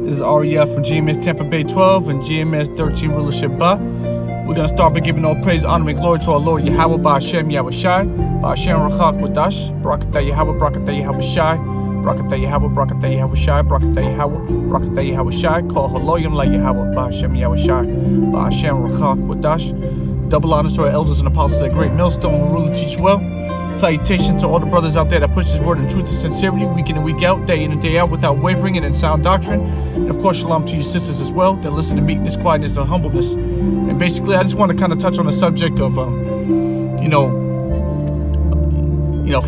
This is REF from GMS Tampa Bay 12 and GMS 13 Rulership Ba. We're going to start by giving all praise, honor, and glory to our Lord Yahweh, Ba'ashem Yahweh Shai, Ba'ashem Rachak Wadash, Barakatah Yahweh, Barakatah Yahweh Shai, Barakatah Yahweh, Barakatah Yahweh Shai, Barakatah Yahweh, Barakatah Yahweh Shai, Call Haloyim La Yahweh, Ba'ashem Yahweh Shai, Ba'ashem Rachak Wadash. Double honors to our elders and apostles at Great Millstone who rule and teach well. Salutations to all the brothers out there that push His word in truth and sincerity, week in and week out, day in and day out, without wavering and in sound doctrine. And of course, shalom to you sisters as well that listen to meekness, quietness, and humbleness. And basically, I just want to kind of touch on the subject of,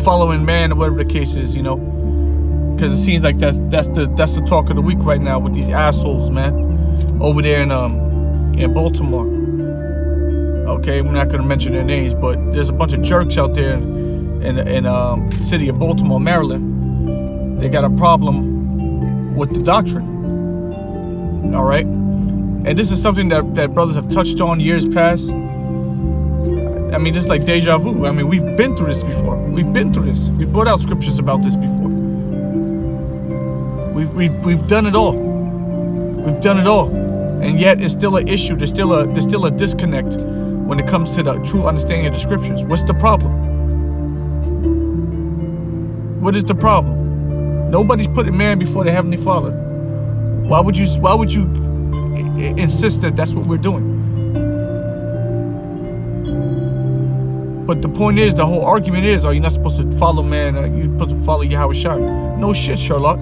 following man or whatever the case is, because it seems like that's the talk of the week right now with these assholes, man, over there in Baltimore. Okay, we're not going to mention their names, but there's a bunch of jerks out there in the city of Baltimore, Maryland. They got a problem with the doctrine. All right, and this is something that brothers have touched on years past. I mean, just like deja vu. I mean, we've been through this before. We've been through this. We've brought out scriptures about this before. We've done it all. We've done it all, and yet it's still an issue. There's still a disconnect when it comes to the true understanding of the scriptures. What's the problem? What is the problem? Nobody's putting man before the Heavenly Father. Why would you insist that that's what we're doing? But the point is, the whole argument is, are you not supposed to follow man? Are you supposed to follow Yahweh Shai? No shit, Sherlock.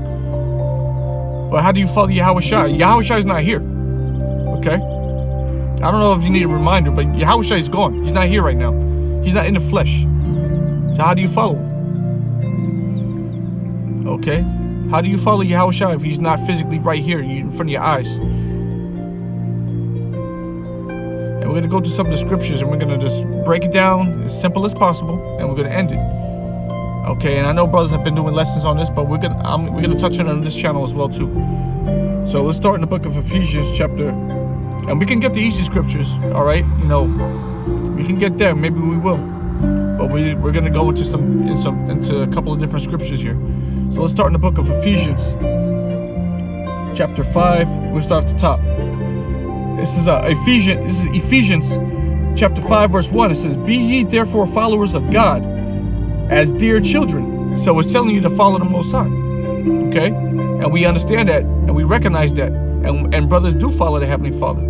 But how do you follow Yahweh Shai? Yahweh Shai is not here. Okay? I don't know if you need a reminder, but Yahweh Shai is gone. He's not here right now. He's not in the flesh. So how do you follow him? Okay? How do you follow Yahweh Shai if he's not physically right here in front of your eyes? And we're going to go through some of the scriptures and we're going to just break it down as simple as possible and we're going to end it. Okay? And I know brothers have been doing lessons on this, but we're going to touch on this channel as well too. So let's start in the book of Ephesians chapter. And we can get the easy scriptures, all right? We can get there. Maybe we will. But we're going to go into a couple of different scriptures here. So let's start in the book of Ephesians, chapter 5. We'll start at the top. This is Ephesians, chapter 5, verse 1. It says, "Be ye therefore followers of God, as dear children." So it's telling you to follow the Most High. Okay? And we understand that, and we recognize that. And brothers do follow the Heavenly Father.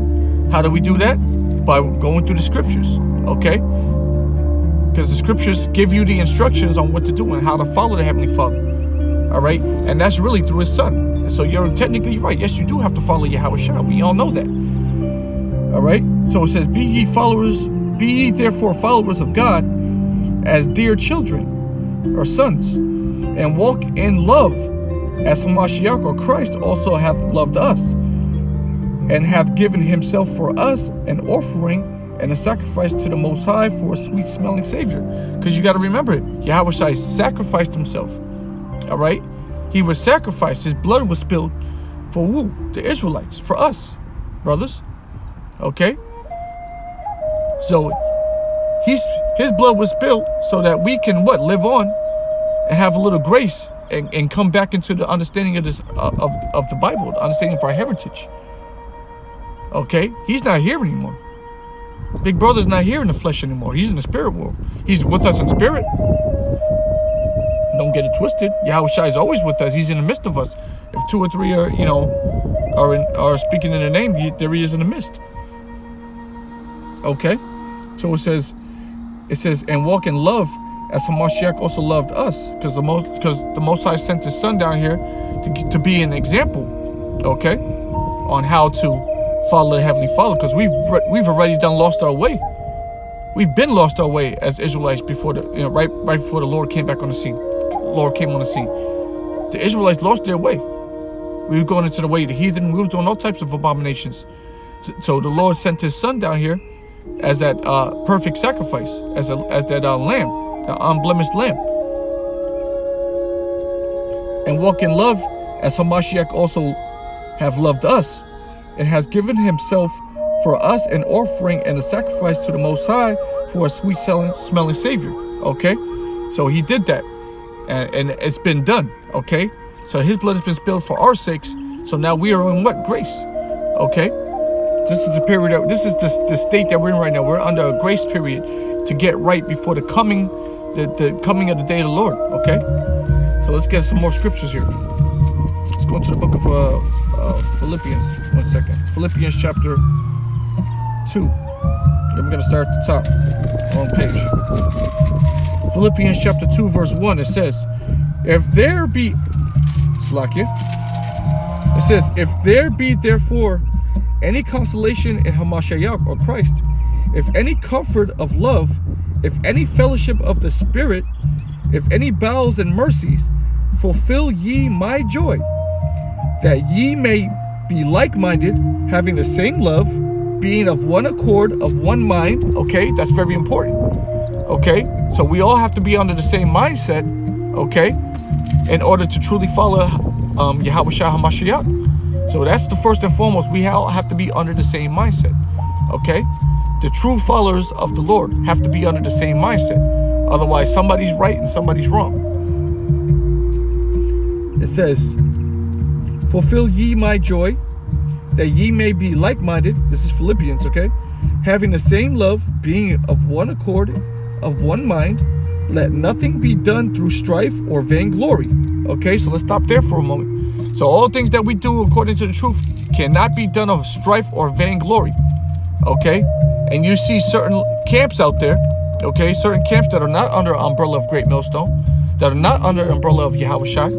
How do we do that? By going through the scriptures. Okay? Because the scriptures give you the instructions on what to do and how to follow the Heavenly Father. All right? And that's really through His Son. And so you're technically right. Yes, you do have to follow Yahweh Shai. We all know that. All right? So it says, Be ye therefore followers of God, as dear children or sons, and walk in love, as Hamashiach or Christ also hath loved us, and hath given Himself for us an offering and a sacrifice to the Most High for a sweet-smelling Savior. Because you got to remember it. Yahweh Shai sacrificed Himself. All right? He was sacrificed. His blood was spilled for who? The Israelites. For us, brothers. Okay? So, His blood was spilled so that we can, live on and have a little grace and come back into the understanding of this of the Bible, the understanding of our heritage. Okay? He's not here anymore. Big brother's not here in the flesh anymore. He's in the spirit world. He's with us in spirit. Don't get it twisted. Yahweh Shai is always with us. He's in the midst of us. If two or three are speaking in the name, there He is in the midst. Okay? So it says, and walk in love, as Hamashiach also loved us, because the Most High sent His Son down here to be an example, okay, on how to follow the Heavenly Father, because we've already lost our way. We've been lost our way as Israelites before right before the Lord came back on the scene. Lord came on the scene. The Israelites lost their way. We were going into the way of the heathen. We were doing all types of abominations. So the Lord sent His Son down here as that perfect sacrifice, as that lamb. The unblemished lamb. And walk in love, as Hamashiach also have loved us, and has given Himself for us an offering and a sacrifice to the Most High for a sweet-smelling Savior. Okay? So He did that. And it's been done. Okay? So His blood has been spilled for our sakes, So now we are in what? Grace. Okay? This is the period, this is the state that we're in right now. We're under a grace period to get right before the coming of the day of the Lord. Okay? So let's get some more scriptures here. Let's go into the book of Philippians. 1 second. Philippians chapter 2. Then we're going to start at the top. Wrong page. Philippians chapter 2 verse 1. It says, if there be... Slakia. It says, if there be therefore any consolation in Hamashiach or Christ, if any comfort of love, if any fellowship of the Spirit, if any bowels and mercies, fulfill ye my joy, that ye may be like-minded, having the same love, being of one accord, of one mind. Okay, that's very important. Okay, so we all have to be under the same mindset, okay, in order to truly follow Yahawashi HaMashiach. So that's the first and foremost. We all have to be under the same mindset. Okay? The true followers of the Lord have to be under the same mindset. Otherwise, somebody's right and somebody's wrong. It says, fulfill ye my joy, that ye may be like-minded. This is Philippians, okay? Having the same love, being of one accord, of one mind. Let nothing be done through strife or vainglory. Okay, so let's stop there for a moment. So all things that we do according to the truth cannot be done of strife or vainglory. Okay? And you see certain camps out there, okay? Certain camps that are not under umbrella of Great Millstone, that are not under umbrella of Yahawashi.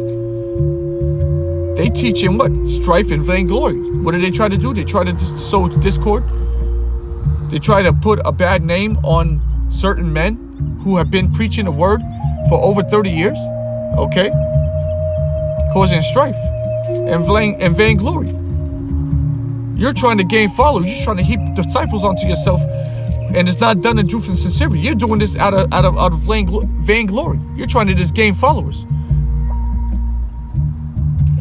They teach in what? Strife and vainglory. What do they try to do? They try to sow discord. They try to put a bad name on certain men who have been preaching the word for over 30 years. Okay? Causing strife and vainglory. You're trying to gain followers. You're trying to heap disciples onto yourself, and it's not done in truth and sincerity. You're doing this out of vainglory. You're trying to just gain followers.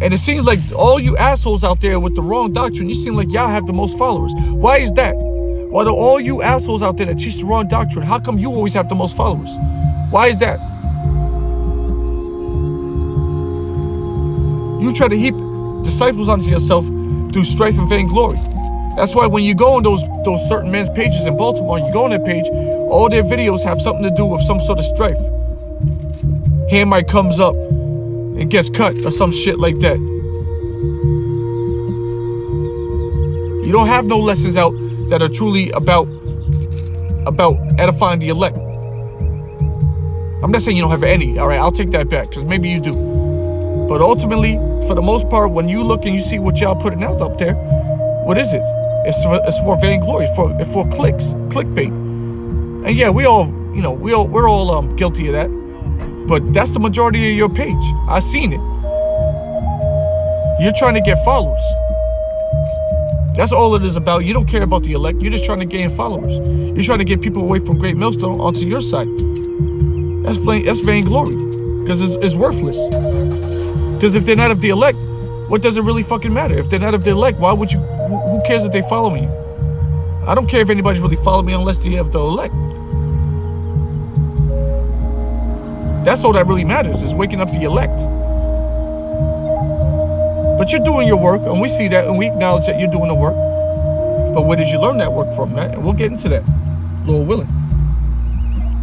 And it seems like all you assholes out there with the wrong doctrine, you seem like y'all have the most followers. Why is that? Why do all you assholes out there that teach the wrong doctrine, how come you always have the most followers? Why is that? You try to heap disciples onto yourself through strife and vainglory. That's why when you go on those certain men's pages in Baltimore, you go on their page, all their videos have something to do with some sort of strife. Hand mic comes up and gets cut or some shit like that. You don't have no lessons out that are truly about edifying the elect. I'm not saying you don't have any, all right? I'll take that back, because maybe you do. But ultimately, for the most part, when you look and you see what y'all putting out up there, what is it? It's for vainglory, it's for clicks, clickbait. And yeah, we're all guilty of that. But that's the majority of your page. I've seen it. You're trying to get followers. That's all it is about. You don't care about the elect. You're just trying to gain followers. You're trying to get people away from Great Millstone onto your side. That's vainglory, because it's worthless. Because if they're not of the elect, what does it really fucking matter? If they're not of the elect, why would you? Who cares if they follow me? I don't care if anybody's really following me unless they have the elect. That's all that really matters, is waking up the elect. But you're doing your work, and we see that, and we acknowledge that you're doing the work. But where did you learn that work from? And we'll get into that, Lord willing.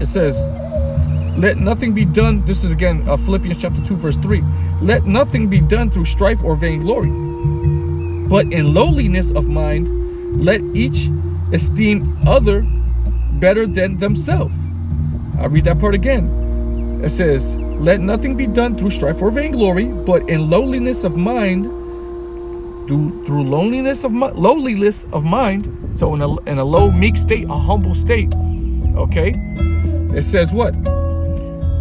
It says, let nothing be done. This is again Philippians chapter 2 verse 3. Let nothing be done through strife or vainglory, but in lowliness of mind, let each esteem other better than themselves. I read that part again. It says, let nothing be done through strife or vainglory, but in lowliness of mind, through lowliness of mind. So in a low, meek state, a humble state. Okay? It says what?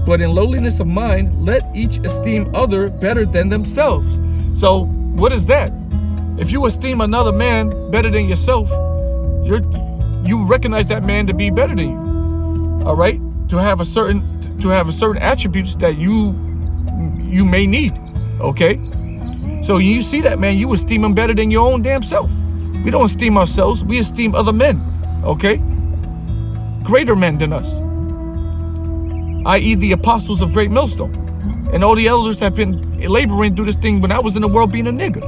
But in lowliness of mind, let each esteem other better than themselves. So what is that? If you esteem another man better than yourself, you recognize that man to be better than you. All right? To have a certain attributes that you may need. Okay? So you see that man, you esteem him better than your own damn self. We don't esteem ourselves, we esteem other men. Okay? Greater men than us, i.e. the apostles of Great Millstone, and all the elders have been laboring through this thing when I was in the world being a nigga.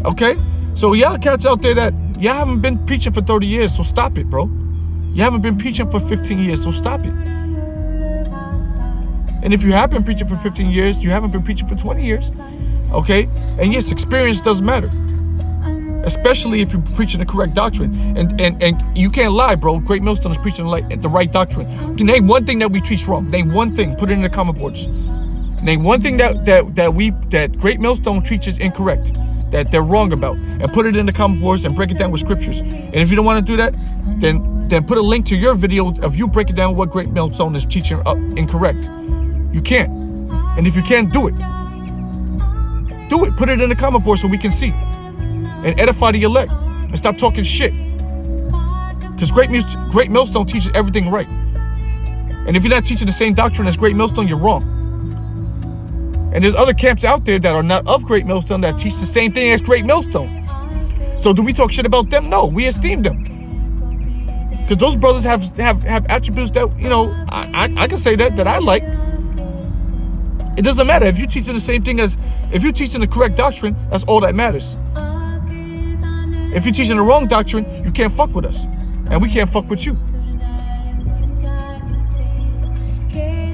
Okay? So y'all cats out there that y'all haven't been preaching for 30 years, so stop it, bro. You haven't been preaching for 15 years, so stop it. And if you have been preaching for 15 years, you haven't been preaching for 20 years. Okay? And yes, experience does matter. Especially if you're preaching the correct doctrine. And you can't lie, bro. Great Millstone is preaching the right doctrine. Name one thing that we teach wrong. Name one thing. Put it in the comment boards. Name one thing that Great Millstone teaches incorrect, that they're wrong about, and put it in the comment boards and break it down with scriptures. And if you don't want to do that, then put a link to your video of you breaking down what Great Millstone is teaching incorrect. You can't. And if you can't, do it. Do it. Put it in the comment board so we can see. And edify the elect. And stop talking shit. Because Great Millstone teaches everything right. And if you're not teaching the same doctrine as Great Millstone, you're wrong. And there's other camps out there that are not of Great Millstone that teach the same thing as Great Millstone. So do we talk shit about them? No, we esteem them. Because those brothers have attributes that, you know, I can say that I like. It doesn't matter. If you're teaching the same thing if you're teaching the correct doctrine, that's all that matters. If you're teaching the wrong doctrine, you can't fuck with us. And we can't fuck with you.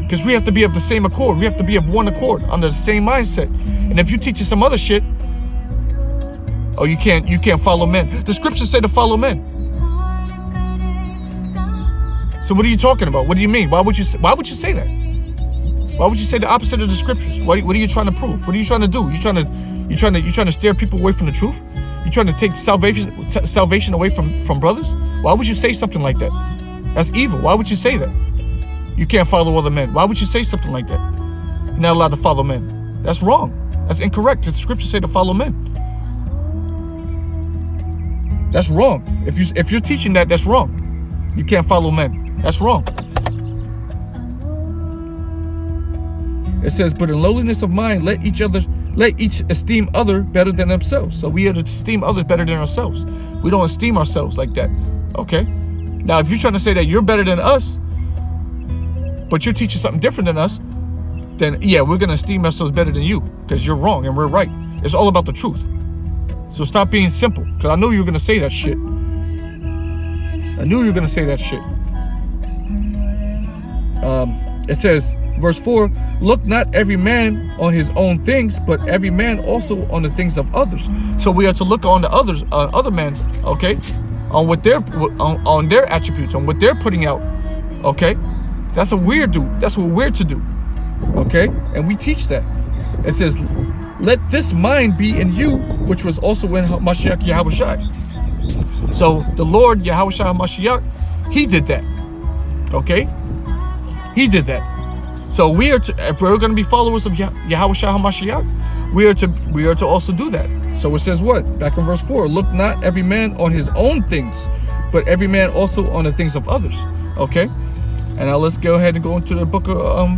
Because we have to be of the same accord. We have to be of one accord, under the same mindset. And if you're teaching some other shit, oh, you can't follow men. The scriptures say to follow men. So what are you talking about? What do you mean? Why would you say that? Why would you say the opposite of the scriptures? What are you trying to prove? What are you trying to do? You trying to steer people away from the truth? You trying to take salvation away from brothers? Why would you say something like that? That's evil. Why would you say that? You can't follow other men. Why would you say something like that? You're not allowed to follow men. That's wrong. That's incorrect. The scriptures say to follow men. That's wrong. If you're teaching that, that's wrong. You can't follow men. That's wrong. It says, but in lowliness of mind, let each esteem other better than themselves. So we are to esteem others better than ourselves. We don't esteem ourselves like that. Okay? Now, if you're trying to say that you're better than us, but you're teaching something different than us, then yeah, we're going to esteem ourselves better than you because you're wrong and we're right. It's all about the truth. So stop being simple, because I knew you were going to say that shit. I knew you were going to say that shit. It says, verse 4, look not every man on his own things, but every man also on the things of others. So we are to look on the others, other men, okay, on what on their attributes, on what they're putting out, okay. That's what we're doing. That's what we're to do, okay. And we teach that. It says, let this mind be in you, which was also in Mashiach Yahushai. So the Lord Yahushua Mashiach, he did that, okay. He did that. So we are to, if we're going to be followers of Yahushua HaMashiach, we are to also do that. So it says what? Back in verse 4, look not every man on his own things, but every man also on the things of others. Okay? And now let's go ahead and go into the book of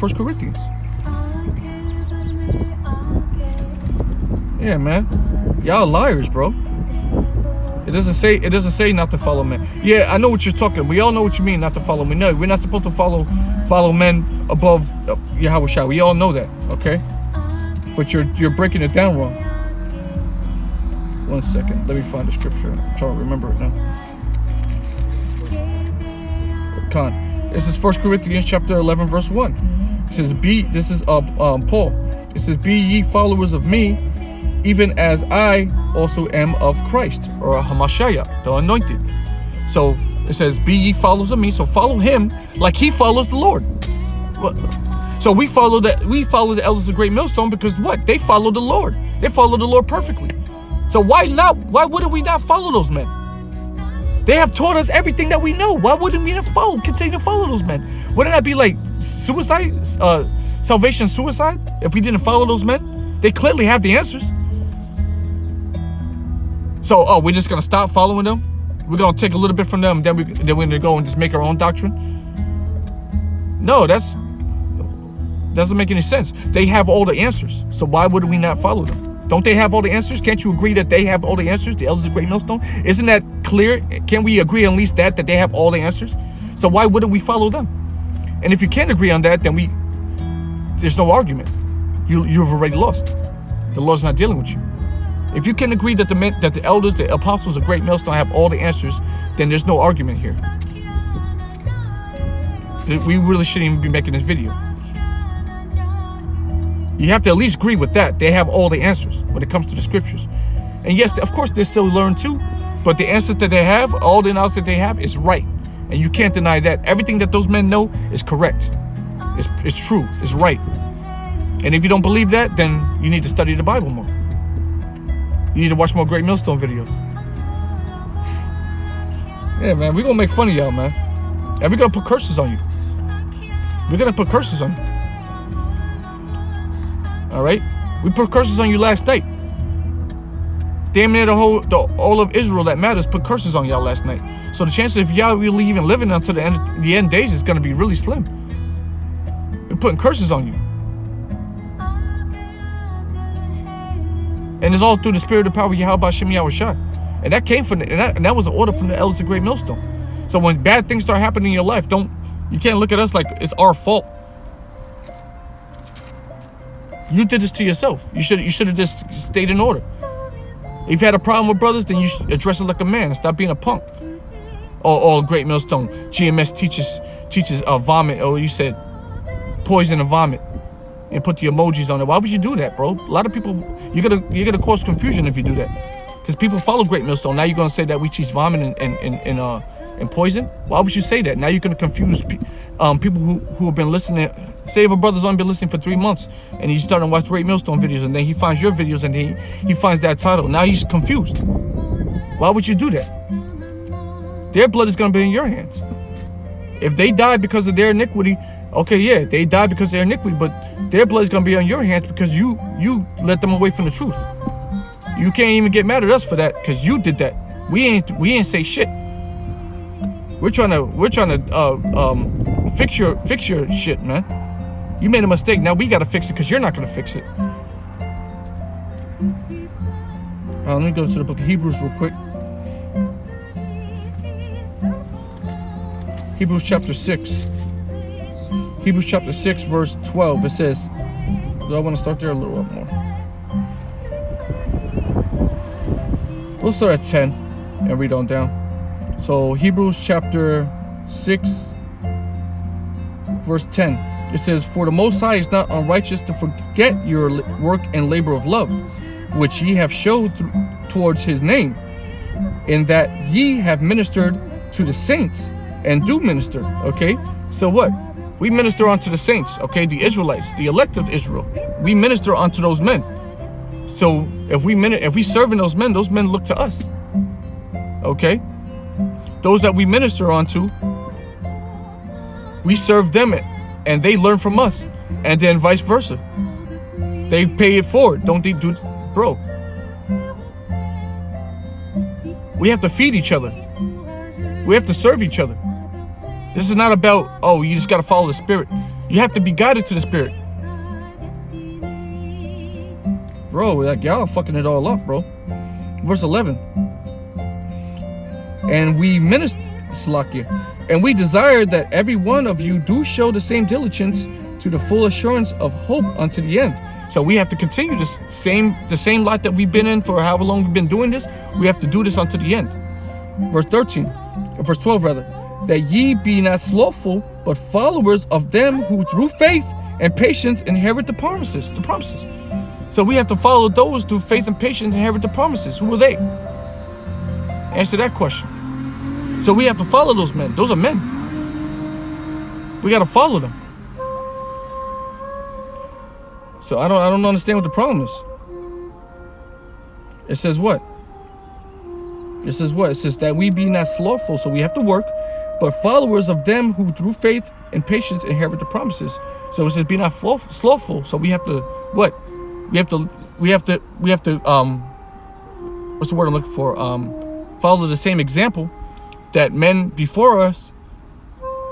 1 Corinthians. Yeah, man. Y'all liars, bro. It doesn't say not to follow men. Yeah, I know what you're talking. We all know what you mean, not to follow men. No, we're not supposed to follow men above Yahushua. We all know that, okay? But you're breaking it down wrong. 1 second. Let me find the scripture. I'm trying to remember it now. This is 1 Corinthians chapter 11, verse 1. It says, this is Paul. It says, be ye followers of me, even as I also am of Christ, or Hamashiach, the anointed. So it says, be ye followers of me. So follow him like he follows the Lord. So we follow the elders of Great Millstone because what? They follow the Lord. They follow the Lord perfectly. So why wouldn't we not follow those men? They have taught us everything that we know. Why wouldn't we not continue to follow those men? Wouldn't that be like suicide, salvation suicide, if we didn't follow those men? They clearly have the answers. So, we're just going to stop following them? We're going to take a little bit from them, then we're going to go and just make our own doctrine? No, doesn't make any sense. They have all the answers. So why would we not follow them? Don't they have all the answers? Can't you agree that they have all the answers, the elders of Great Millstone? Isn't that clear? Can we agree at least that they have all the answers? So why wouldn't we follow them? And if you can't agree on that, then there's no argument. You've already lost. The Lord's not dealing with you. If you can agree that the elders, the apostles of Great Millstone have all the answers, then there's no argument here. We really shouldn't even be making this video. You have to at least agree with that. They have all the answers when it comes to the scriptures. And yes, of course, they still learn too. But the answers that they have, all the knowledge that they have is right. And you can't deny that. Everything that those men know is correct. It's true. It's right. And if you don't believe that, then you need to study the Bible more. You need to watch more Great Millstone videos. Yeah, man, we're going to make fun of y'all, man. And we're going to put curses on you. We're going to put curses on you. All right? We put curses on you last night. Damn near all of Israel that matters put curses on y'all last night. So the chances of y'all really even living until the end days is going to be really slim. We're putting curses on you. And it's all through the spirit of power of Yahweh Shem Yahushua. And that came from and that was an order from the elders of Great Millstone. So when bad things start happening in your life, you can't look at us like it's our fault. You did this to yourself. You should have just stayed in order. If you had a problem with brothers, then you should address it like a man and stop being a punk. Or Great Millstone, GMS teaches vomit, or you said poison and vomit, and put the emojis on it. Why would you do that, bro? A lot of people, you're gonna cause confusion if you do that, because people follow Great Millstone. Now you're gonna say that we teach vomit and poison. Why would you say that? Now you're gonna confuse people who have been listening. Say if a brother's only been listening for 3 months and he's starting to watch Great Millstone videos, and then he finds your videos and he finds that title. Now he's confused. Why would you do that? Their blood is going to be in your hands. If they die because of their iniquity, okay, yeah, they died because of their iniquity, but their blood is going to be on your hands because you let them away from the truth. You can't even get mad at us for that because you did that. We ain't say shit. We're trying to fix your shit, man. You made a mistake. Now we got to fix it because you're not going to fix it. Let me go to the book of Hebrews real quick. Hebrews chapter 6. Hebrews chapter 6, verse 12. It says, do I want to start there a little bit more? We'll start at 10 and read on down. So Hebrews chapter 6, verse 10. It says, for the Most High is not unrighteous to forget your work and labor of love, which ye have showed towards his name, in that ye have ministered to the saints, and do minister. Okay, so what? We minister unto the saints, okay, the Israelites, the elect of Israel. We minister unto those men. So if we serving those men look to us. Okay? Those that we minister unto, we serve them and they learn from us, and then vice versa. They pay it forward. Don't they do, bro? We have to feed each other. We have to serve each other. This is not about, oh, you just got to follow the Spirit. You have to be guided to the Spirit. Bro, like y'all fucking it all up, bro. Verse 11. And we minister, Salakia, and we desire that every one of you do show the same diligence to the full assurance of hope unto the end. So we have to continue the same life that we've been in for however long we've been doing this. We have to do this unto the end. Verse 12 rather. That ye be not slothful, but followers of them who through faith and patience inherit the promises. So we have to follow those through faith and patience inherit the promises. Who are they? Answer that question. So we have to follow those men. Those are men. We got to follow them. So I don't understand what the problem is. It says what? It says that we be not slothful, so we have to work, but followers of them who through faith and patience inherit the promises. So it says be not slothful, so we have to what? We have to what's the word I'm looking for? Follow the same example that men before us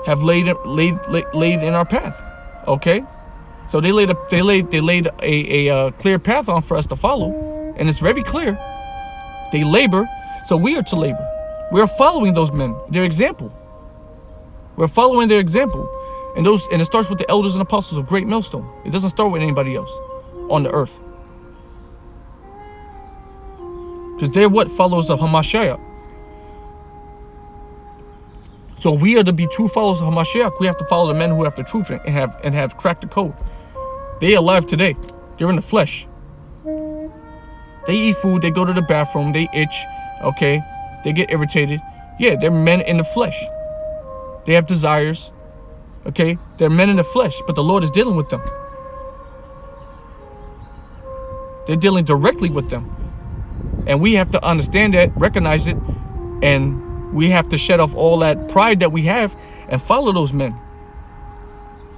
have laid in our path. Okay? So they laid a clear path on for us to follow, and it's very clear. They labor, so we are to labor. We are following those men, their example. We're following their example, and it starts with the elders and apostles of Great Millstone. It doesn't start with anybody else on the earth. Because they're what? Followers of Hamashiach. So if we are to be true followers of Hamashiach, we have to follow the men who have the truth and have cracked the code. They alive today. They're in the flesh. They eat food, they go to the bathroom, they itch, okay? They get irritated. Yeah, they're men in the flesh. They have desires, okay? They're men in the flesh, but the Lord is dealing with them. They're dealing directly with them. And we have to understand that, recognize it, and we have to shed off all that pride that we have and follow those men.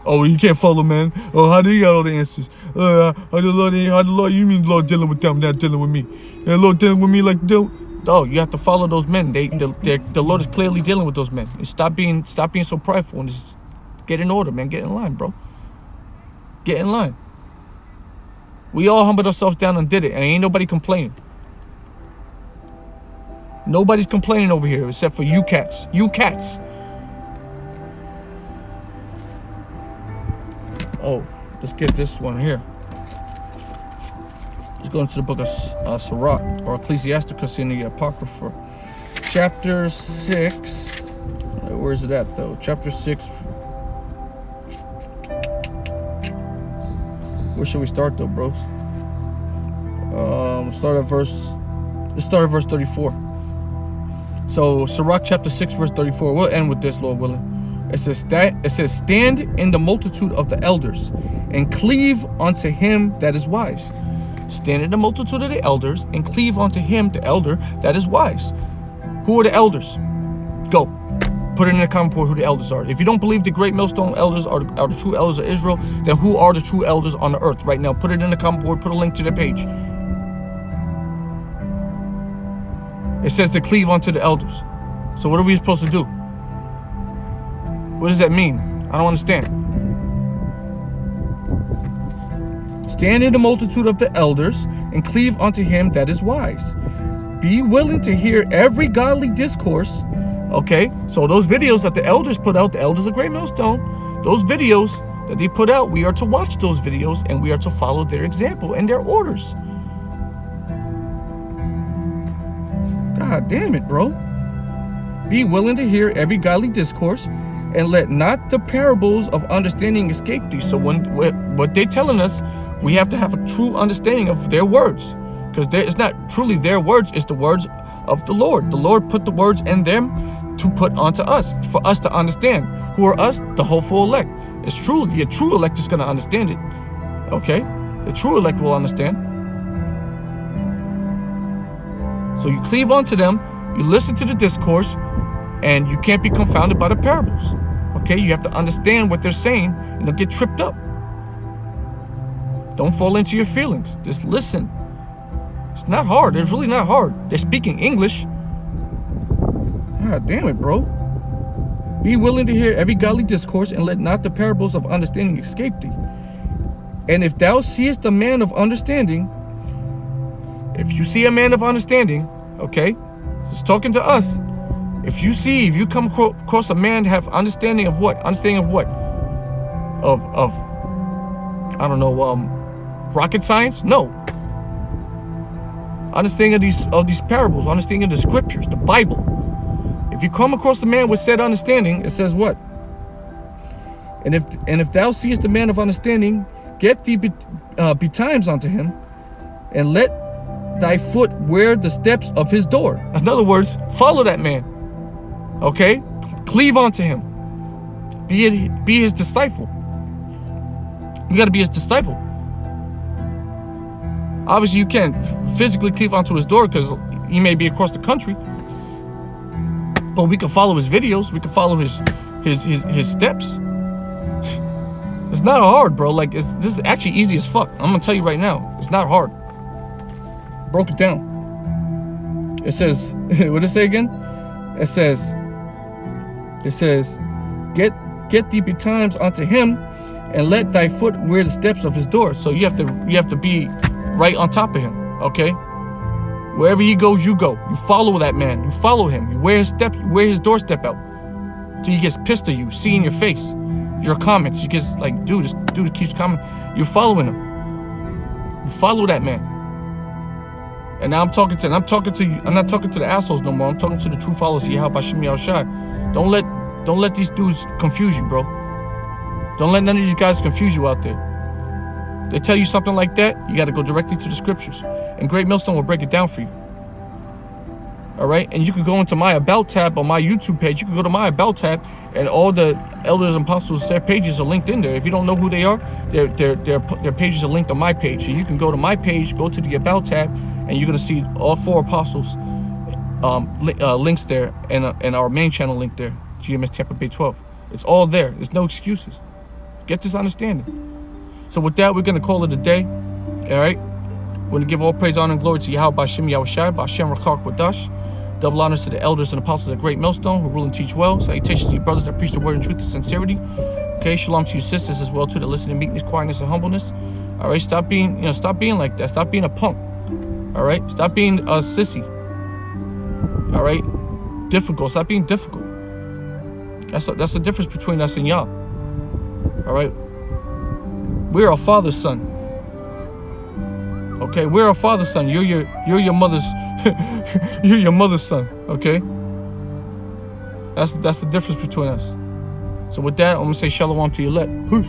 Oh, you can't follow, man. Oh, how do you got all the answers? How the Lord, you mean the Lord dealing with them, not dealing with me? The Lord dealing with me like them? Oh, you have to follow those men. The Lord is clearly dealing with those men. And stop being so prideful and just get in order, man. Get in line, bro. Get in line. We all humbled ourselves down and did it, and ain't nobody complaining. Nobody's complaining over here except for you cats. You cats. Oh, let's get this one here. Let's go into the book of Sirach, or Ecclesiasticus in the Apocrypha. Chapter 6. Where is it at, though? Chapter 6. Where should we start, though, bros? Let's start at verse 34. So, Sirach chapter 6, verse 34. We'll end with this, Lord willing. It says, stand in the multitude of the elders, and cleave unto him that is wise. Stand in the multitude of the elders, and cleave unto him, the elder, that is wise. Who are the elders? Go. Put it in the comment board who the elders are. If you don't believe the great millstone elders are the true elders of Israel, then who are the true elders on the earth right now? Put it in the comment board. Put a link to the page. It says to cleave unto the elders. So what are we supposed to do? What does that mean? I don't understand. Stand in the multitude of the elders and cleave unto him that is wise. Be willing to hear every godly discourse. Okay, so those videos that the elders put out, the elders of Great Millstone, those videos that they put out, we are to watch those videos and we are to follow their example and their orders. God damn it, bro. Be willing to hear every godly discourse, and let not the parables of understanding escape thee. So what they're telling us, we have to have a true understanding of their words. Because it's not truly their words, it's the words of the Lord. The Lord put the words in them to put onto us, for us to understand. Who are us? The hopeful elect. It's true, the true elect is going to understand it. Okay? The true elect will understand. So you cleave onto them, you listen to the discourse, and you can't be confounded by the parables. Okay, you have to understand what they're saying, and don't get tripped up. Don't fall into your feelings. Just listen. It's not hard. It's really not hard. They're speaking English. God damn it, bro. Be willing to hear every godly discourse, and let not the parables of understanding escape thee. And if thou seest a man of understanding, if you see a man of understanding, okay, it's talking to us. If you come across a man to have understanding of what? Understanding of what? Of I don't know, rocket science? No. Understanding of these parables, understanding of the scriptures, the Bible. If you come across a man with said understanding, it says what? And if thou seest a man of understanding, get thee betimes unto him, and let thy foot wear the steps of his door. In other words, follow that man. Okay? Cleave onto him. Be his disciple. You got to be his disciple. Obviously, you can't physically cleave onto his door because he may be across the country. But we can follow his videos. We can follow his steps. It's not hard, bro. Like, this is actually easy as fuck. I'm going to tell you right now. It's not hard. Broke it down. It says, what did it say again? It says, get thee betimes unto him, and let thy foot wear the steps of his door. So you have to be right on top of him. Okay? Wherever he goes, you go. You follow that man. You follow him. You wear his step. You wear his doorstep out till he gets pissed at you. See in your face, your comments. You get like, dude, this dude keeps commenting. You're following him. You follow that man. And now I'm talking to I'm not talking to the assholes no more. I'm talking to the true followers of Yahweh Hashem Yahushua. Don't let these dudes confuse you, bro. Don't let none of these guys confuse you out there. They tell you something like that, you got to go directly to the scriptures. And Great Millstone will break it down for you. All right? And you can go into my About tab on my YouTube page. You can go to my About tab, and all the elders and apostles, their pages are linked in there. If you don't know who they are, their pages are linked on my page. So you can go to my page, go to the About tab, and you're going to see all 4 apostles links there, and our main channel link there, GMS Tampa Bay 12. It's all there. There's no excuses. Get this understanding. So with that, we're going to call it a day. All right? We're going to give all praise, honor, and glory to Yahweh B'Shem Yahushai, B'Shem Rakak Wadash. Double honors to the elders and apostles of Great Millstone who rule and teach well. Salutations to you brothers that preach the word in truth and sincerity. Okay, shalom to you sisters as well too that listen in meekness, quietness, and humbleness. All right, stop being like that. Stop being a punk. All right, stop being a sissy. All right, difficult. Stop being difficult. That's the difference between us and y'all. All right, we're our father's son. Okay, we're our father's son. You're your mother's. You're your mother's son. Okay, that's the difference between us. So with that, I'm gonna say shalom to your let. Peace.